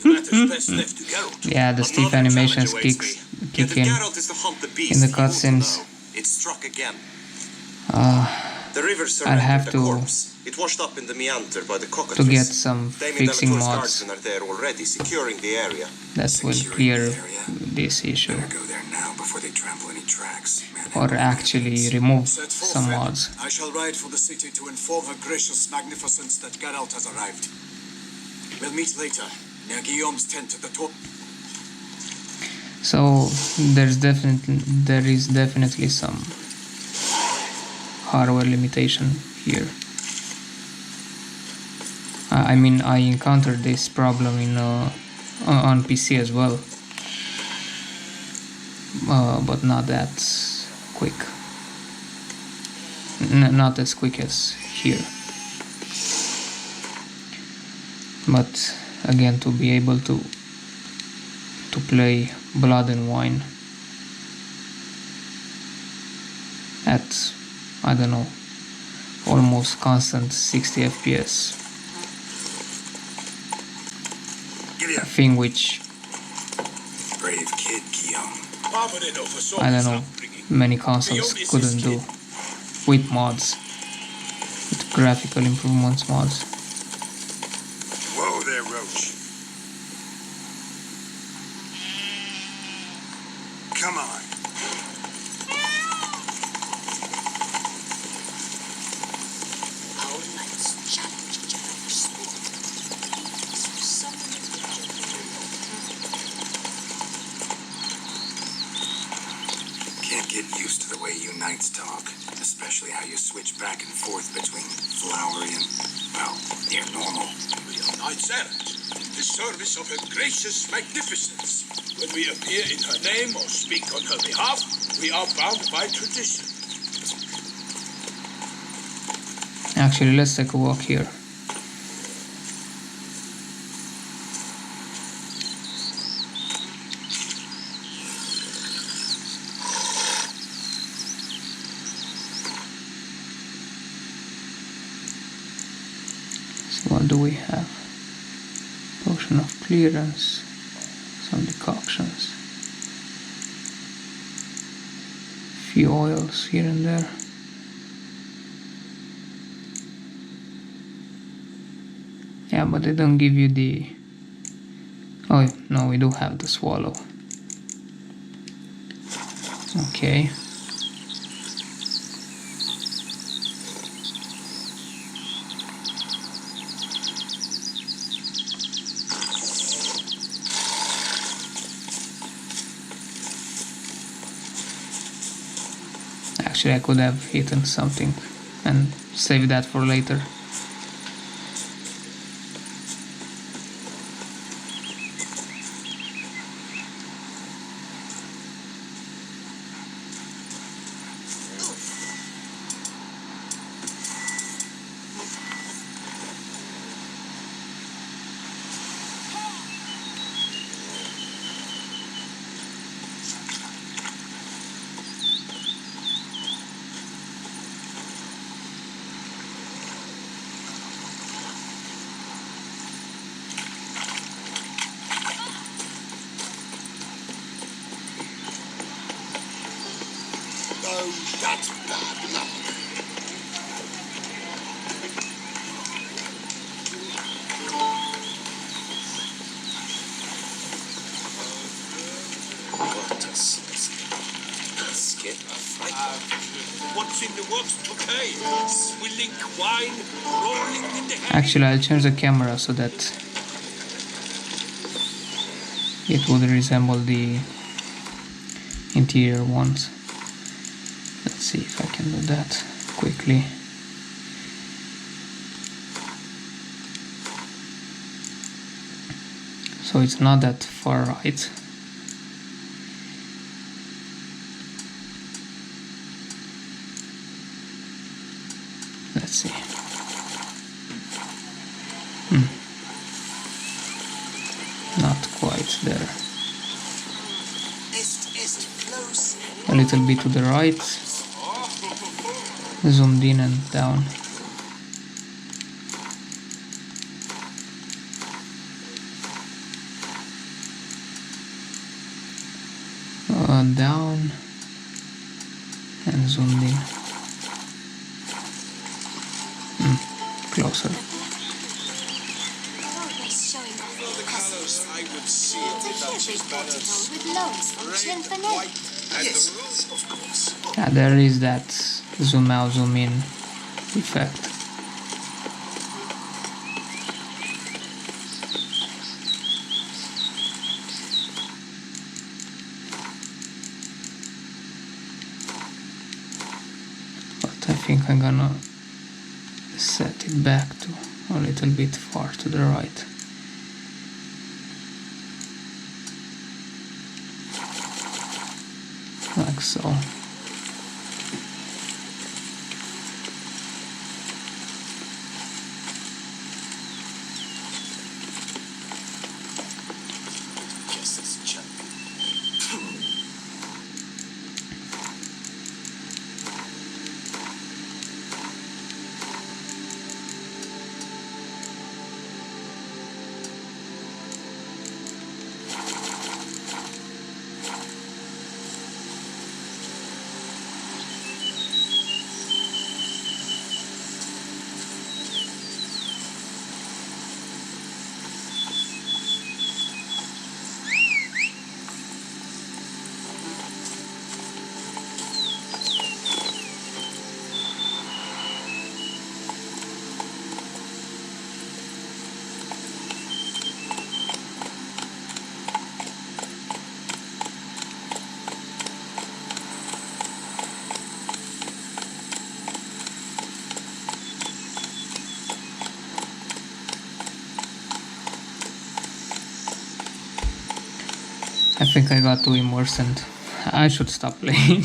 The matter's best left to Geralt. Yeah, the Steve Another animations challenge awaits kick me. Yet if in Geralt is to hunt the beast, in the he ought to cutscenes. know. It struck again. Uh, The river I'll surrounded have the to corpse. It washed up in the meander by the cockatrice. to get some Damien fixing Delatour's mods guardsmen are there already, securing the area. that will Securing clear the area? this issue, Better go there now before they trample any tracks. Man, or actually remove Set forth, some then. mods. I shall ride for the city to inform her gracious magnificence that Geralt has arrived. We'll meet later, near Guillaume's tent at the top. So there is definitely some hardware limitation here. I mean, I encountered this problem in on PC as well, but not that quick. Not as quick as here. But again, to be able to play Blood and Wine at, I don't know, almost constant 60 FPS, a thing which brave kid, Guillaume. I don't know, many consoles couldn't do with mods, with graphical improvements mods. Whoa there, Roach. Come on. Our knights challenge each other for sport. So someone is Can't get used to the way you knights talk, especially how you switch back and forth between flowery and, well, near normal. We are knights errant, in the service of her gracious magnificence. When we appear in her name or speak on her behalf, we are bound by tradition. Actually, let's take a walk here. What do we have? Potion of clearance, some decoctions, few oils here and there. Yeah, but they don't give you the... Oh no, we do have the swallow. Okay. Actually, I could have eaten something and saved that for later. Oh, that's bad luck. What a skip a fighter. What's in the works bouquet? Swilling wine, rolling in the head. Actually, I'll change the camera so that it would resemble the interior ones. Let's see if I can do that quickly. So it's not that far right. Let's see. Not quite there. A little bit to the right. Zoomed in and down. Down and zoomed in. Closer. Always showing off all the colours. I would see It's a huge portico with loads from Chinfanel. Yes, of course. Yeah, there is that zoom out, zoom in effect. But I think I'm gonna set it back to a little bit far to the right. Like so. Yes, it's jumping. I think I got too immersed and I should stop playing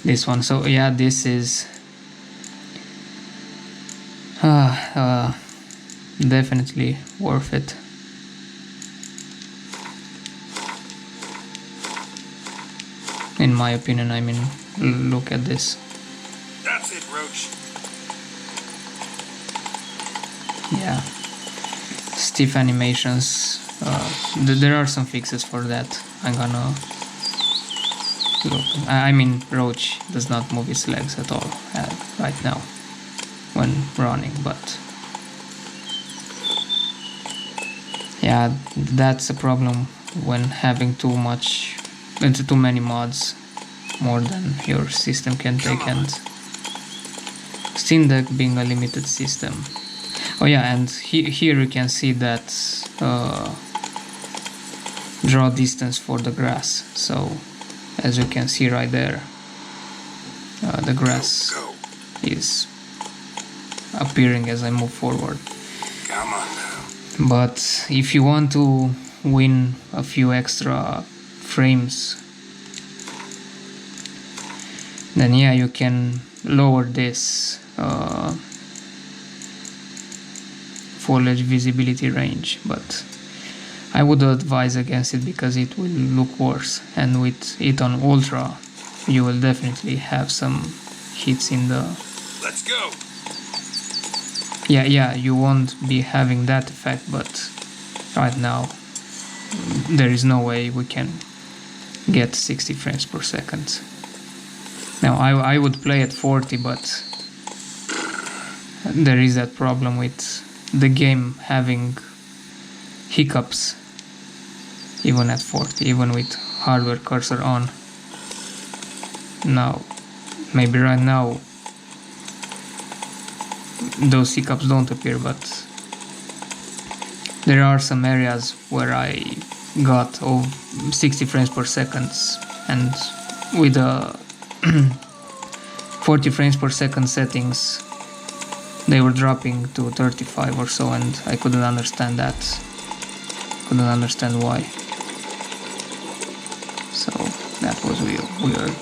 this one. So yeah, this is definitely worth it. In my opinion, I mean, look at this. That's it, Roach. yeah, stiff animations. There are some fixes for that. I'm gonna look. I mean, Roach does not move his legs at all right now when running, but yeah, that's a problem when having too many mods, more than your system can take, and Steam Deck being a limited system. Oh yeah, and here you can see that draw distance for the grass. So as you can see right there, the grass is appearing as I move forward. Come on now. But if you want to win a few extra frames, then yeah, you can lower this foliage visibility range, but I would advise against it because it will look worse, and with it on ultra you will definitely have some hits in the... Let's go. Yeah, you won't be having that effect, but right now there is no way we can get 60 frames per second. Now I would play at 40, but there is that problem with the game having hiccups even at 40, even with hardware cursor on. Now, maybe right now those hiccups don't appear, but there are some areas where I got 60 frames per second, and with the 40 frames per second settings they were dropping to 35 or so, and I couldn't understand that. Couldn't understand why. So that was weird.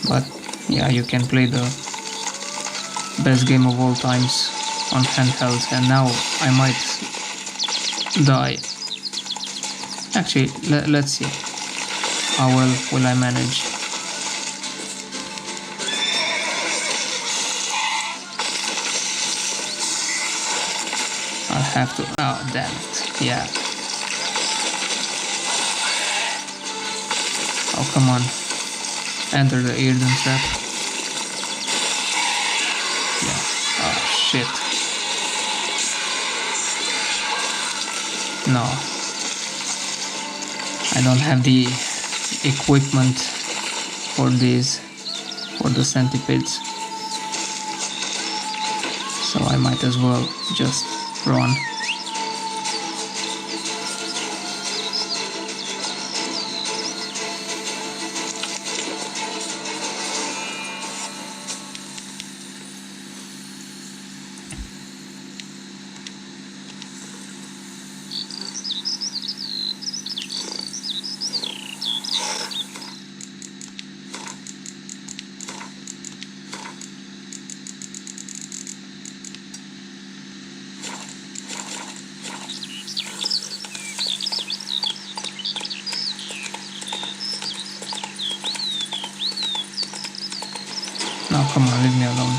But yeah, you can play the best game of all times on handheld, and now I might die. Actually, let's see how well will I manage. I'll have to... oh, damn it. Yeah. Oh, come on. Enter the eardrum trap. Yeah. Oh, shit. No. I don't have the equipment for these, for the centipedes. So I might as well just run. Now come on, leave me alone.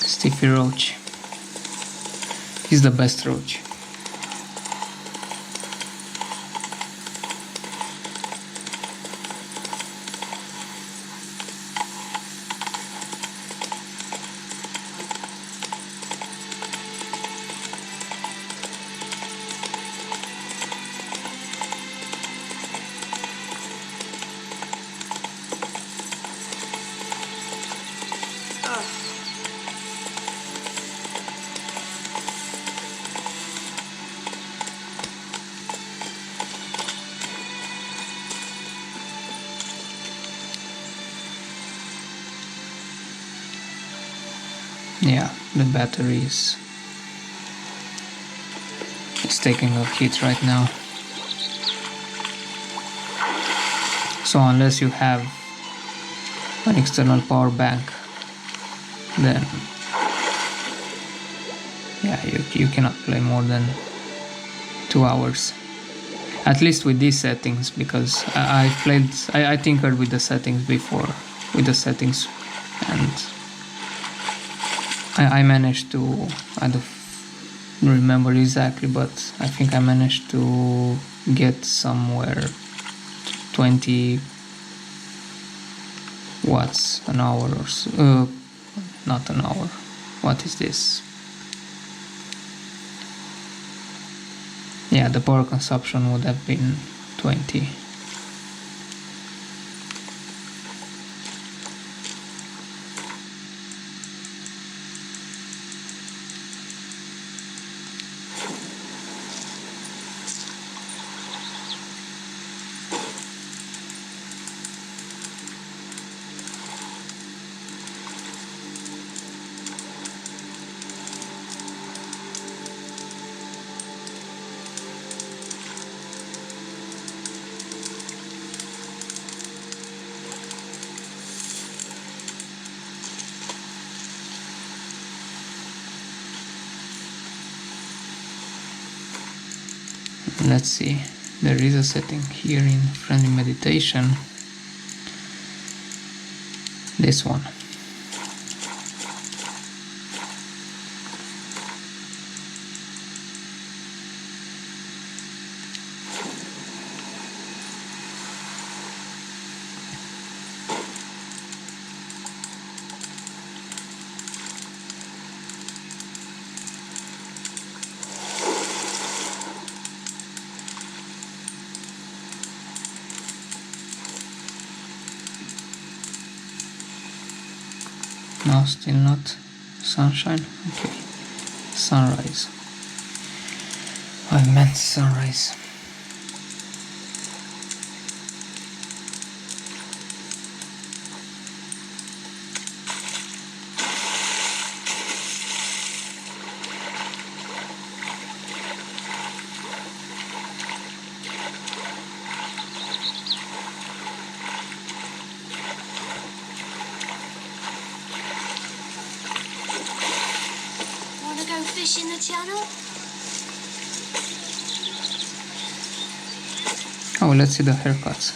Stiffy Roach. He's the best Roach. Yeah, the battery is taking a hit right now. So unless you have an external power bank, then yeah, you cannot play more than 2 hours. At least with these settings, because I tinkered with the settings before, and I managed to, I don't remember exactly, but I think I managed to get somewhere 20 watts an hour or so. Not an hour. What is this? Yeah, the power consumption would have been 20. Let's see, there is a setting here in friendly meditation, this one. No, still not sunshine. Okay, sunrise. I meant sunrise. Wanna go fish in the channel? Oh, let's see the haircuts.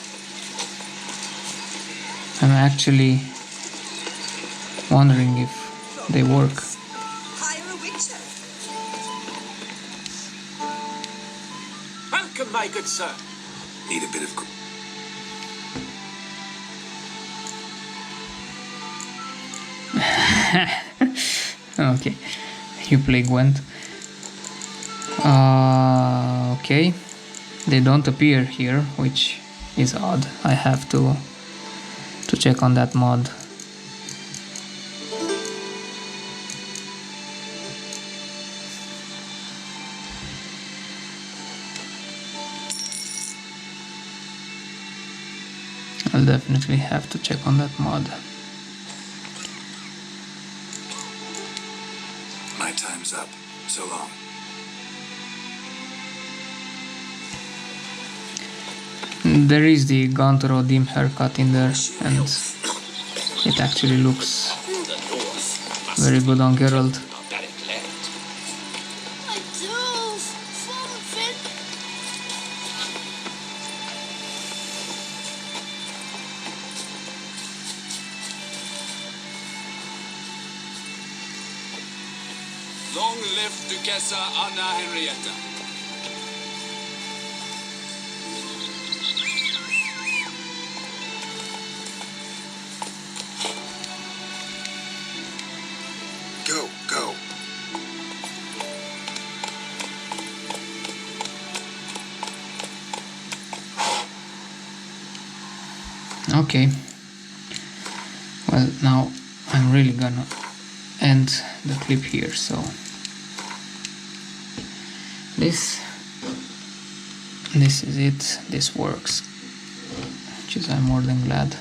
I'm actually wondering if they work. Hire a winter. Welcome, my good sir. Need a bit of... Okay, you play Gwent. Okay, they don't appear here, which is odd. I have to check on that mod. I'll definitely have to check on that mod. My time's up. So long. There is the Gantaro dim haircut in there, and it actually looks very good on Geralt. I do. Something. Long live Duchessa Anna Henrietta. Go, go. Okay. Well, now I'm really gonna end the clip here, so this is it. This works, which is I'm more than glad.